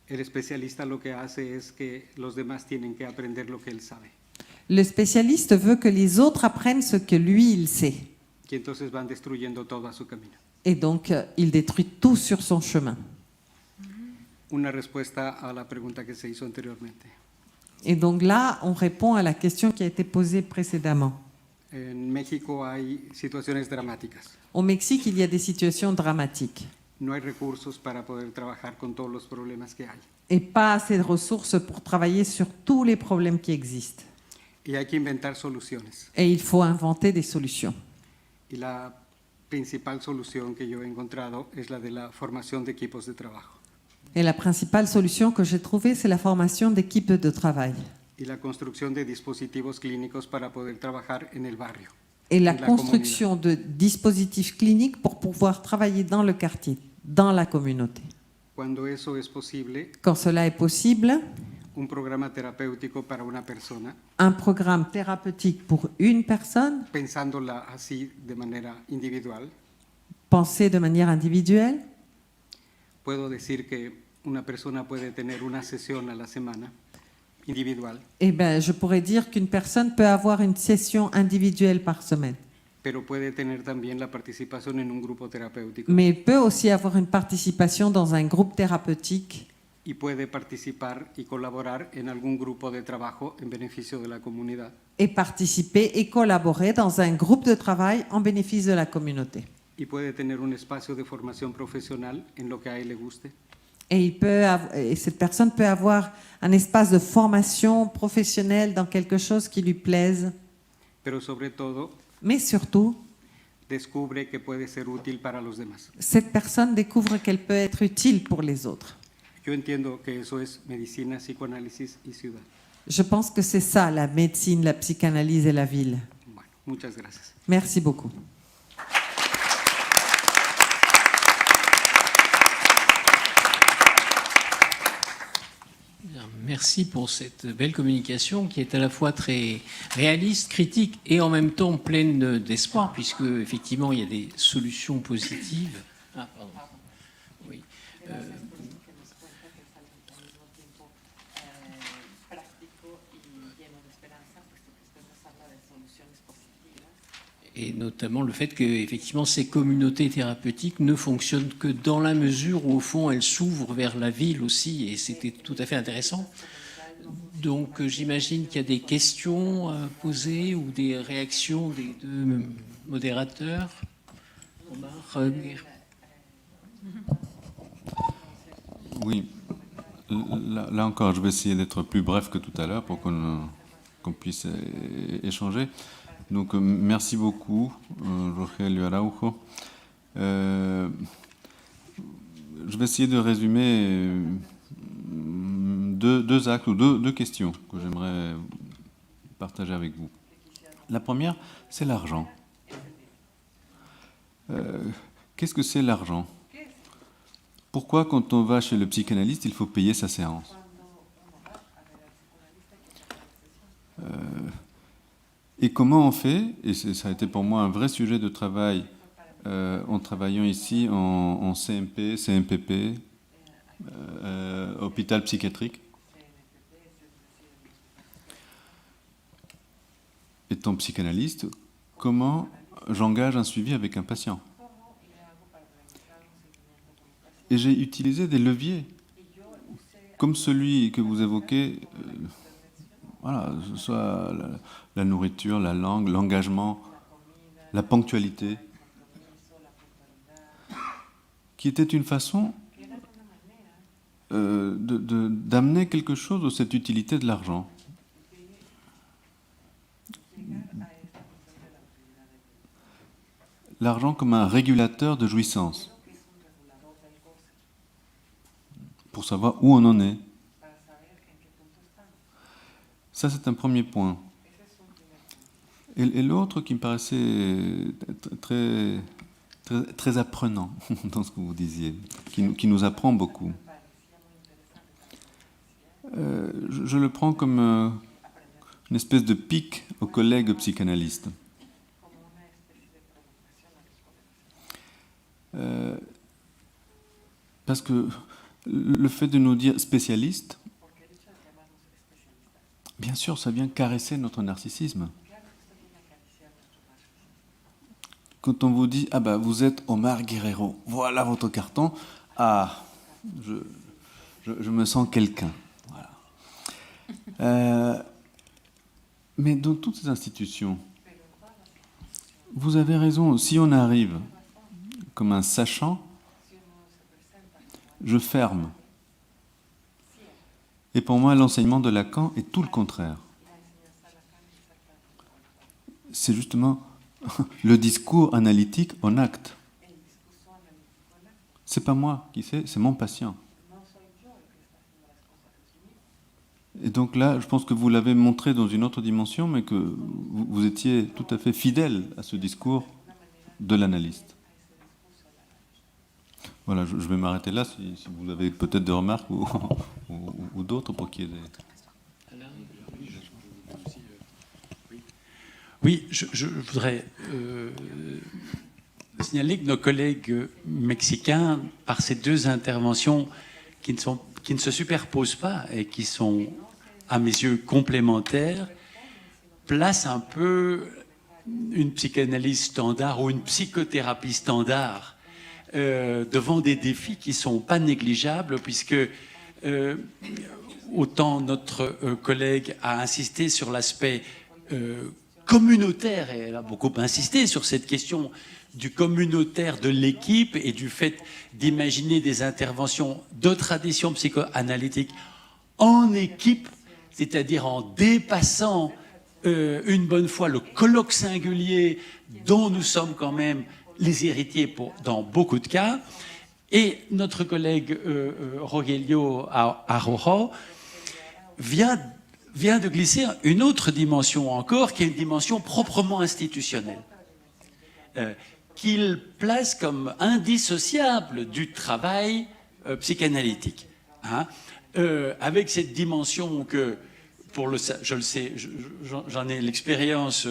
El especialista lo que hace es que los demás tienen que aprender lo que él sabe. Le spécialiste veut que les autres apprennent ce que lui, il sait. Y entonces van destruyendo todo a su camino. Et donc, il détruit tout sur son chemin. Una respuesta a la pregunta que se hizo anteriormente. Et donc là, on répond à la question qui a été posée précédemment. En México hay situaciones dramáticas. Au Mexique, il y a des situations dramatiques No hay recursos para poder trabajar con todos los problemas que hay. et pas assez de ressources pour travailler sur tous les problèmes qui existent. Y hay que inventar soluciones. Et il faut inventer des solutions. Y la principal solución que yo he encontrado es la de la formación de equipos de trabajo Et la principale solution que j'ai trouvée, c'est la formation d'équipes de travail y la construcción de dispositivos clínicos para poder trabajar en el barrio. et la En la construction de dispositifs cliniques pour pouvoir travailler dans le quartier, dans la communauté. Cuando eso es posible, Quand cela est possible, un programa terapéutico para una persona, un programme thérapeutique pour une personne, pensándola así de manera individual, pensé de manière individuelle, puedo decir que una persona puede tener una sesión a la semana individual, eh ben, je pourrais dire qu'une personne peut avoir une session individuelle par semaine, pero puede tener también la participación en un grupo terapéutico mais peut aussi avoir une participation dans un groupe thérapeutique y puede participar y colaborar en algún grupo de trabajo en beneficio de la comunidad. et participer et collaborer dans un groupe de travail en bénéfice de la communauté. Y puede tener un espacio de formación profesional en lo que a él le guste. Et cette personne peut avoir un espace de formation professionnelle dans quelque chose qui lui plaise, Pero sobre todo, mais surtout, descubre que puede ser útil para los demás. cette personne découvre qu'elle peut être utile pour les autres. Yo entiendo que eso es medicina, psicoanálisis y ciudad. Je pense que c'est ça, la médecine, la psychanalyse et la ville. Bueno, muchas gracias. Merci beaucoup. Bien, merci pour cette belle communication qui est à la fois très réaliste, critique et en même temps pleine d'espoir, puisque effectivement il y a des solutions positives. Ah, pardon. Oui. Et notamment le fait que effectivement ces communautés thérapeutiques ne fonctionnent que dans la mesure où au fond elles s'ouvrent vers la ville aussi, et c'était tout à fait intéressant. Donc j'imagine qu'il y a des questions à poser ou des réactions des deux modérateurs. Omar, Oui, là encore, je vais essayer d'être plus bref que tout à l'heure pour qu'on puisse échanger. Donc, merci beaucoup, Rogelio Araujo. Je vais essayer de résumer deux actes ou deux questions que j'aimerais partager avec vous. La première, c'est l'argent. Qu'est-ce que c'est l'argent ? Pourquoi, quand on va chez le psychanalyste, il faut payer sa séance ? Et comment on fait, et ça a été pour moi un vrai sujet de travail en travaillant ici en CMP, CMPP, hôpital psychiatrique. Étant psychanalyste, comment j'engage un suivi avec un patient ? Et j'ai utilisé des leviers, comme celui que vous évoquez, voilà, que ce soit la nourriture, la langue, l'engagement, la ponctualité, qui était une façon d'amener quelque chose de cette utilité de l'argent. L'argent comme un régulateur de jouissance, pour savoir où on en est. Ça, c'est un premier point. Et l'autre qui me paraissait très apprenant dans ce que vous disiez, qui nous apprend beaucoup. Je le prends comme une espèce de pique aux collègues psychanalystes. Parce que le fait de nous dire spécialistes, bien sûr, ça vient caresser notre narcissisme. Quand on vous dit « Ah ben, vous êtes Omar Guerrero, voilà votre carton. Ah, je me sens quelqu'un. » Voilà. Mais dans toutes ces institutions, vous avez raison, si on arrive comme un sachant, je ferme. Et pour moi, l'enseignement de Lacan est tout le contraire. C'est justement le discours analytique en acte. C'est pas moi qui sais, c'est mon patient. Et donc là, je pense que vous l'avez montré dans une autre dimension, mais que vous étiez tout à fait fidèle à ce discours de l'analyste. Voilà, je vais m'arrêter là si vous avez peut-être des remarques ou d'autres pour qu'il y ait des... Oui, je voudrais signaler que nos collègues mexicains, par ces deux interventions qui ne se superposent pas et qui sont, à mes yeux, complémentaires, placent un peu une psychanalyse standard ou une psychothérapie standard devant des défis qui ne sont pas négligeables, puisque autant notre collègue a insisté sur l'aspect communautaire, et elle a beaucoup insisté sur cette question du communautaire de l'équipe et du fait d'imaginer des interventions de tradition psychoanalytique en équipe, c'est-à-dire en dépassant une bonne fois le colloque singulier dont nous sommes quand même les héritiers dans beaucoup de cas. Et notre collègue Rogelio Araujo vient de glisser une autre dimension encore, qui est une dimension proprement institutionnelle, qu'il place comme indissociable du travail psychanalytique. Hein, avec cette dimension que, je le sais, j'en ai l'expérience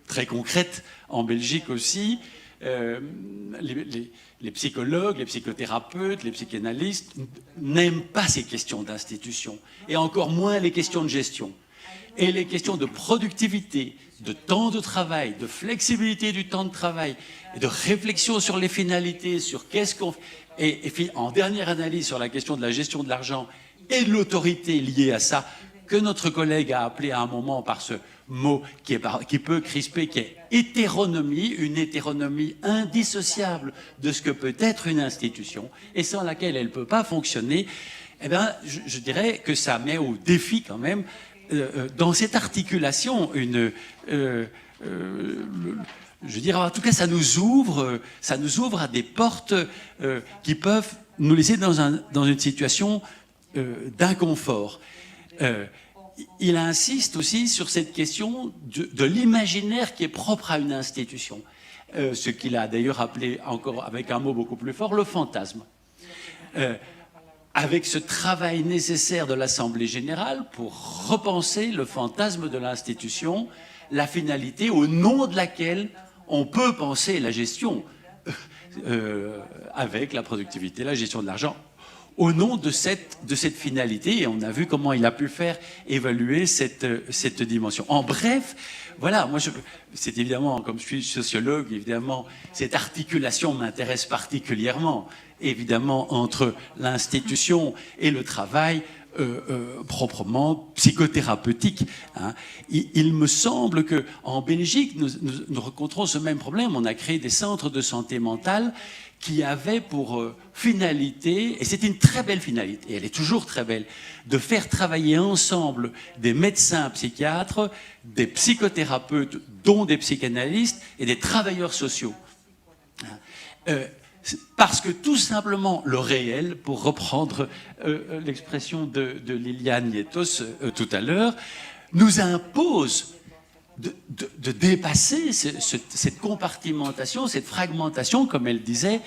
très concrète en Belgique aussi, les psychologues, les psychothérapeutes, les psychanalystes n'aiment pas ces questions d'institution, et encore moins les questions de gestion. Et les questions de productivité, de temps de travail, de flexibilité du temps de travail, et de réflexion sur les finalités, sur qu'est-ce qu'on fait, et en dernière analyse sur la question de la gestion de l'argent et de l'autorité liée à ça, que notre collègue a appelé à un moment par ce mot qui peut crisper, qui est hétéronomie, une hétéronomie indissociable de ce que peut être une institution et sans laquelle elle ne peut pas fonctionner. Eh bien, je dirais que ça met au défi quand même, dans cette articulation, je veux dire, en tout cas, ça nous ouvre à des portes qui peuvent nous laisser dans une situation d'inconfort. Il insiste aussi sur cette question de l'imaginaire qui est propre à une institution, ce qu'il a d'ailleurs appelé, encore avec un mot beaucoup plus fort, le fantasme. Avec ce travail nécessaire de l'Assemblée générale pour repenser le fantasme de l'institution, la finalité au nom de laquelle on peut penser la gestion avec la productivité, la gestion de l'argent, au nom de cette finalité, et on a vu comment il a pu faire évaluer cette dimension. En bref, voilà, moi, c'est évidemment, comme je suis sociologue, évidemment, cette articulation m'intéresse particulièrement, évidemment, entre l'institution et le travail proprement psychothérapeutique. Hein. Il me semble qu'en Belgique, nous rencontrons ce même problème. On a créé des centres de santé mentale qui avait pour finalité, et c'est une très belle finalité, et elle est toujours très belle, de faire travailler ensemble des médecins psychiatres, des psychothérapeutes, dont des psychanalystes, et des travailleurs sociaux. Parce que tout simplement le réel, pour reprendre l'expression de Liliane Nietos tout à l'heure, nous impose de dépasser cette compartimentation, cette fragmentation, comme elle disait,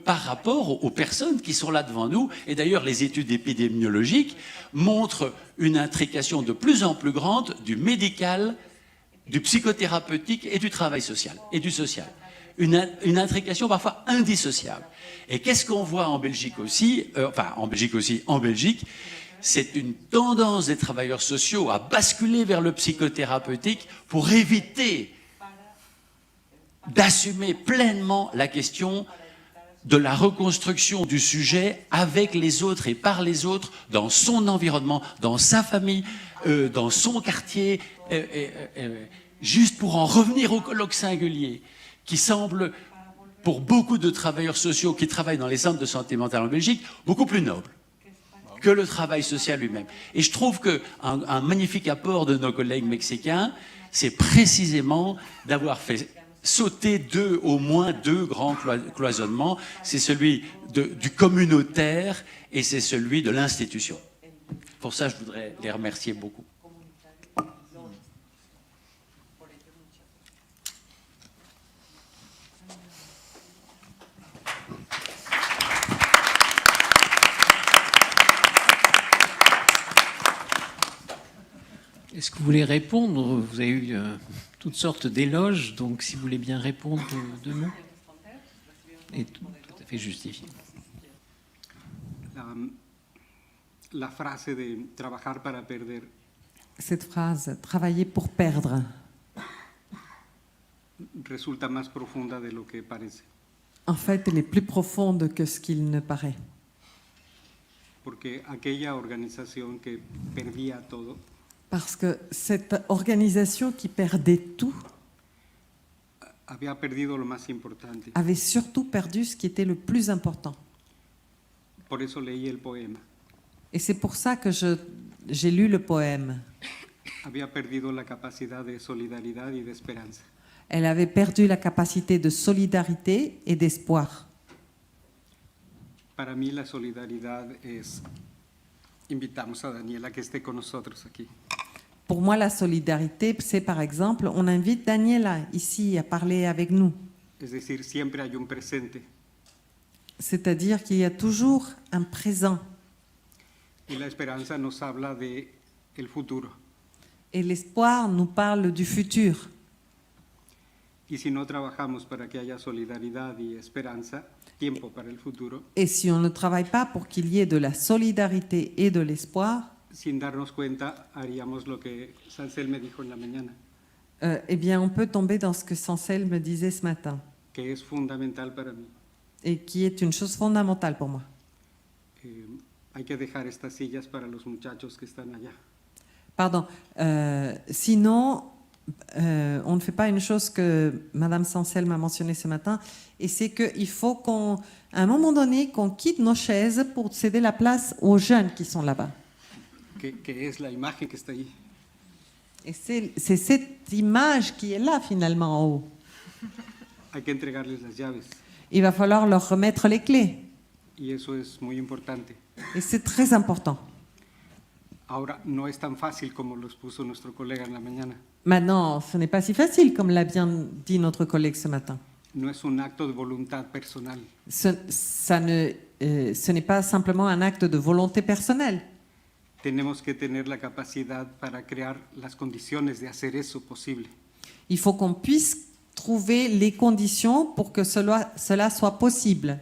par rapport aux personnes qui sont là devant nous. Et d'ailleurs, les études épidémiologiques montrent une intrication de plus en plus grande du médical, du psychothérapeutique et du travail social, et du social. Une intrication parfois indissociable. Et qu'est-ce qu'on voit en Belgique aussi, en Belgique, c'est une tendance des travailleurs sociaux à basculer vers le psychothérapeutique pour éviter d'assumer pleinement la question de la reconstruction du sujet avec les autres et par les autres, dans son environnement, dans sa famille, dans son quartier, juste pour en revenir au colloque singulier, qui semble, pour beaucoup de travailleurs sociaux qui travaillent dans les centres de santé mentale en Belgique, beaucoup plus noble. que le travail social lui-même. Et je trouve qu'un magnifique apport de nos collègues mexicains, c'est précisément d'avoir fait sauter au moins deux grands cloisonnements. C'est celui du communautaire et c'est celui de l'institution. Pour ça, je voudrais les remercier beaucoup. Est-ce que vous voulez répondre? Vous avez eu toutes sortes d'éloges, donc si vous voulez bien répondre deux mots. Et tout à fait justifié. La frase de trabajar para perder Cette phrase, travailler pour perdre, resulta más profunda de lo que parece, en fait, elle est plus profonde que ce qu'il ne paraît. porque aquella organización que perdía todo Parce que cette organisation qui perdait tout había perdido lo más importante. avait surtout perdu ce qui était le plus important. Por eso leí el poema. Et c'est pour ça que j'ai lu le poème. Había perdido la capacidad de solidaridad y de esperanza. Elle avait perdu la capacité de solidarité et d'espoir. Para mí la solidaridad es, invitamos a Daniela que esté con nosotros aquí. Pour moi, la solidarité, c'est par exemple, on invite Daniela ici à parler avec nous. Es decir, siempre hay un presente C'est-à-dire qu'il y a toujours un présent. y la esperanza nos habla de el futuro. Et l'espoir nous parle du futur. Y si no trabajamos para que haya solidaridad y esperanza, tiempo para el futuro, Et si on ne travaille pas pour qu'il y ait de la solidarité et de l'espoir, sin darnos cuenta, haríamos lo que Sansel me dijo en la mañana, eh bien, on peut tomber dans ce que Sansel me disait ce matin, que es fundamental para mí. et qui est une chose fondamentale pour moi. Hay que dejar estas sillas para los muchachos que están allá. Pardon. Sinon, on ne fait pas une chose que Madame Sansel m'a mentionné ce matin, et c'est qu'il faut qu'à un moment donné, qu'on quitte nos chaises pour céder la place aux jeunes qui sont là-bas. Que es la imagen que está ahí. Et c'est cette image qui est là, finalement, en haut. Hay que entregarles las llaves. Il va falloir leur remettre les clés. Y eso es muy importante. Et c'est très important. Ahora, no es tan fácil como lo expuso nuestro colega en la mañana. Maintenant, ce n'est pas si facile, comme l'a bien dit notre collègue ce matin. No es un acto de voluntad personal. Ce n'est pas simplement un acte de volonté personnelle. Tenemos que tener la capacidad para crear las condiciones de hacer eso posible. Il faut qu'on puisse trouver les conditions pour que cela soit possible.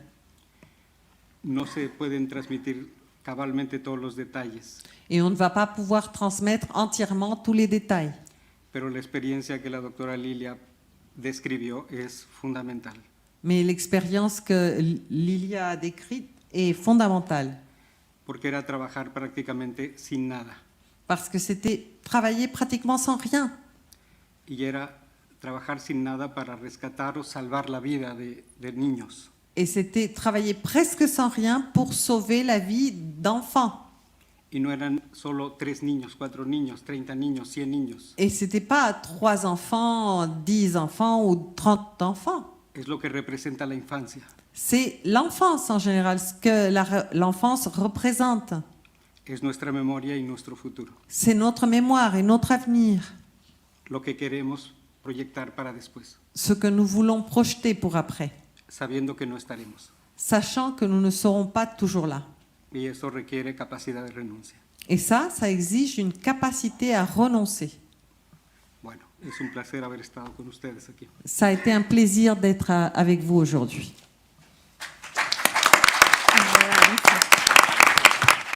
No se pueden transmitir cabalmente todos los detalles, Et on ne va pas pouvoir transmettre entièrement tous les détails. pero la experiencia que la doctora Lilia describió es fundamental. Mais l'expérience que Lilia a décrite est fondamentale. Porque era trabajar prácticamente sin nada. Parce que c'était travailler pratiquement sans rien. Y era trabajar sin nada para rescatar o salvar la vida de niños. Et c'était travailler presque sans rien pour sauver la vie d'enfants. Y no eran solo 3 niños, 4 niños, 30 niños, 100 niños. Et ce n'était pas 3 enfants, 10 enfants ou 30 enfants. Es lo que representa la infancia. C'est l'enfance en général, ce que l'enfance représente. Es nuestra memoria y nuestro futuro. C'est notre mémoire et notre avenir. Lo que queremos proyectar para después, Ce que nous voulons projeter pour après, sabiendo que no estaremos. sachant que nous ne serons pas toujours là. Y eso requiere capacidad de renuncia. Et ça exige une capacité à renoncer. Bueno, es un placer haber estado con ustedes aquí. Ça a été un plaisir d'être avec vous aujourd'hui.